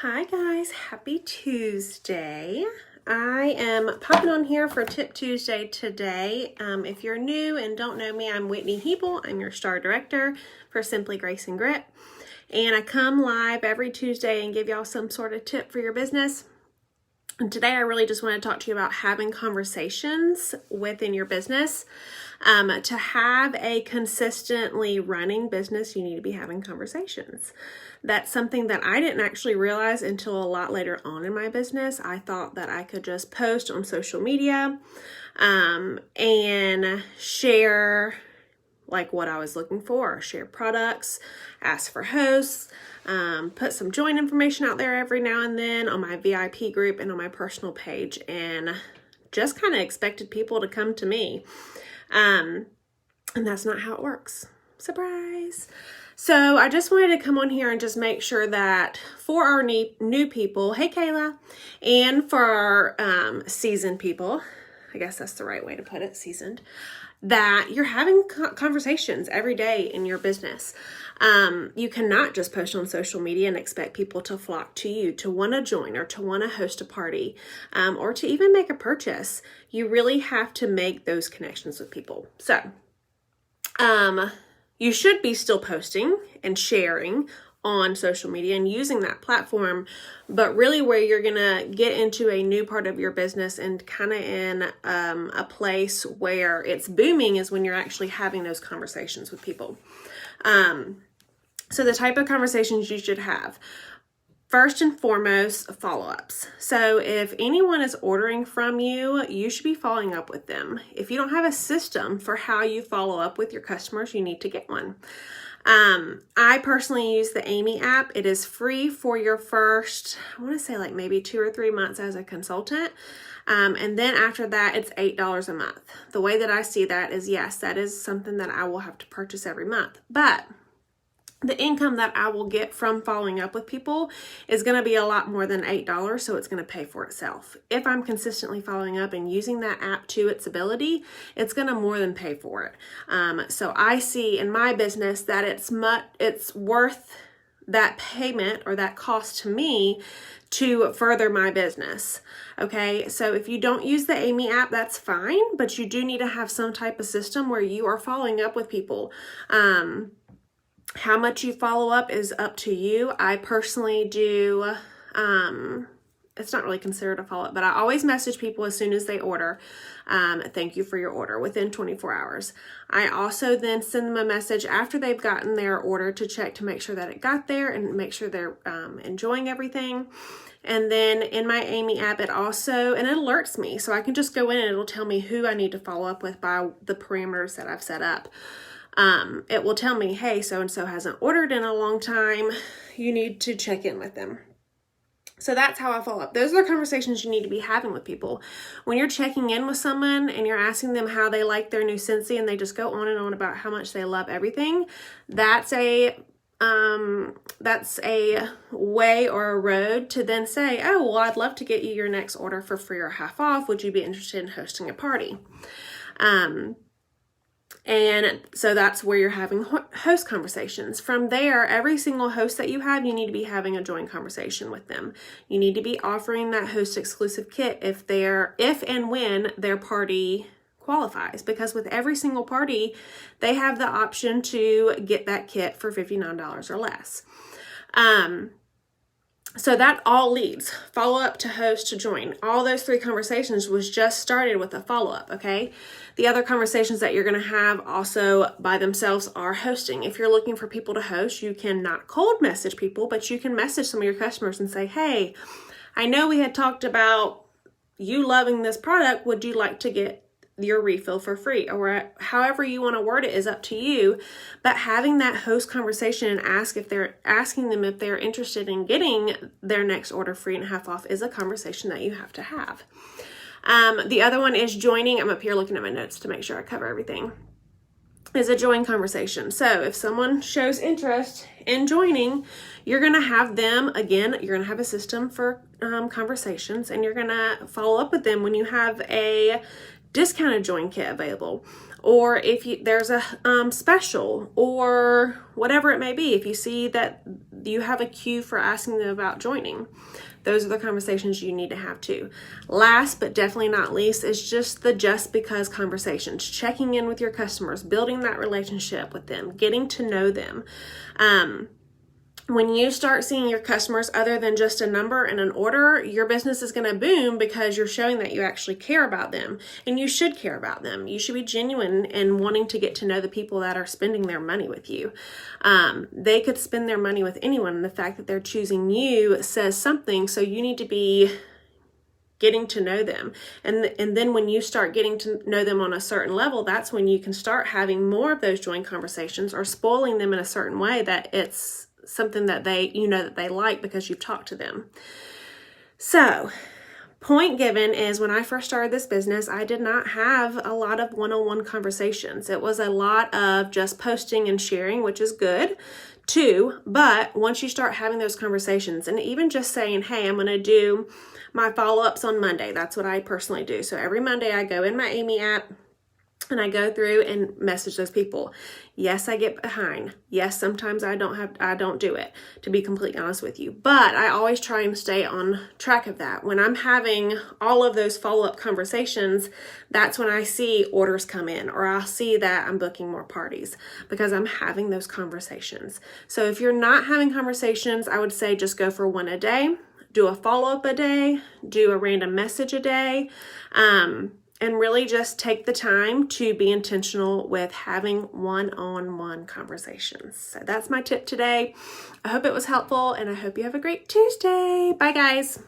Hi guys, happy Tuesday. I am popping on here for Tip Tuesday today. If you're new and don't know me, I'm Whitney Hebel. I'm your star director for Simply Grace and Grit. And I come live every Tuesday and give y'all some sort of tip for your business. And today I really just want to talk to you about having conversations within your business. To have a consistently running business, you need to be having conversations. That's something that I didn't actually realize until a lot later on in my business. I thought that I could just post on social media and share like what I was looking for, share products, ask for hosts, put some join information out there every now and then on my VIP group and on my personal page, and just kind of expected people to come to me. And that's not how it works. Surprise. So I just wanted to come on here and just make sure that for our new people, hey Kayla, and for our seasoned people, I guess that's the right way to put it, seasoned, that you're having conversations every day in your business. You cannot just post on social media and expect people to flock to you, to want to join or to want to host a party, or to even make a purchase. You really have to make those connections with people. So, you should be still posting and sharing on social media and using that platform, but really where you're gonna get into a new part of your business and kind of in a place where it's booming is when you're actually having those conversations with people. So the type of conversations you should have, first and foremost, follow-ups. So if anyone is ordering from you, you should be following up with them. If you don't have a system for how you follow up with your customers, you need to get one. I personally use the Amy app. It is free for your first, I want to say like maybe 2 or 3 months as a consultant. And then after that, it's $8 a month. The way that I see that is, yes, that is something that I will have to purchase every month. But the income that I will get from following up with people is going to be a lot more than $8, so it's going to pay for itself. If I'm consistently following up and using that app to its ability, it's going to more than pay for it. So I see in my business that it's worth that payment or that cost to me to further my business. Okay, so if you don't use the Amy app, that's fine, but you do need to have some type of system where you are following up with people. How much you follow up is up to you. I personally do, it's not really considered a follow-up, but I always message people as soon as they order. Thank you for your order within 24 hours. I also then send them a message after they've gotten their order to check to make sure that it got there and make sure they're enjoying everything. And then in my Amy app, it alerts me. So I can just go in and it'll tell me who I need to follow up with by the parameters that I've set up. It will tell me, hey, so-and-so hasn't ordered in a long time. You need to check in with them. So that's how I follow up. Those are the conversations you need to be having with people. When you're checking in with someone and you're asking them how they like their new Scentsy and they just go on and on about how much they love everything, that's a way or a road to then say, oh, well, I'd love to get you your next order for free or half off. Would you be interested in hosting a party? And so that's where you're having host conversations. From there, every single host that you have, you need to be having a joint conversation with them. You need to be offering that host exclusive kit if and when their party qualifies, because with every single party, they have the option to get that kit for $59 or less. So that all leads, follow up to host to join. All those 3 conversations was just started with a follow up, okay? The other conversations that you're going to have also by themselves are hosting. If you're looking for people to host, you can not cold message people, but you can message some of your customers and say, hey, I know we had talked about you loving this product. Would you like to get your refill for free? Or however you want to word it is up to you, but having that host conversation and asking them if they're interested in getting their next order free and half off is a conversation that you have to have. The other one is joining. I'm up here looking at my notes to make sure I cover everything. Is a join conversation. So if someone shows interest in joining, you're going to have them, again, you're going to have a system for conversations, and you're going to follow up with them when you have a discounted join kit available. or if there's a special or whatever it may be. If you see that you have a queue for asking them about joining, those are the conversations you need to have too. Last but definitely not least is just the just because conversations, checking in with your customers, building that relationship with them, getting to know them. When you start seeing your customers other than just a number and an order, your business is going to boom because you're showing that you actually care about them, and you should care about them. You should be genuine in wanting to get to know the people that are spending their money with you. They could spend their money with anyone, and the fact that they're choosing you says something, so you need to be getting to know them. And then when you start getting to know them on a certain level, that's when you can start having more of those joint conversations or spoiling them in a certain way that it's something that that they like because you've talked to them. So, point given is when I first started this business, I did not have a lot of one-on-one conversations. It was a lot of just posting and sharing, which is good too. But once you start having those conversations and even just saying, hey, I'm going to do my follow-ups on Monday. That's what I personally do. So every Monday I go in my Amy app and I go through and message those people. Yes, I get behind. Yes, sometimes I don't do it, to be completely honest with you. But I always try and stay on track of that. When I'm having all of those follow-up conversations, that's when I see orders come in, or I'll see that I'm booking more parties because I'm having those conversations. So if you're not having conversations, I would say just go for one a day, do a follow-up a day, do a random message a day, and really just take the time to be intentional with having one-on-one conversations. So that's my tip today. I hope it was helpful, and I hope you have a great Tuesday. Bye, guys.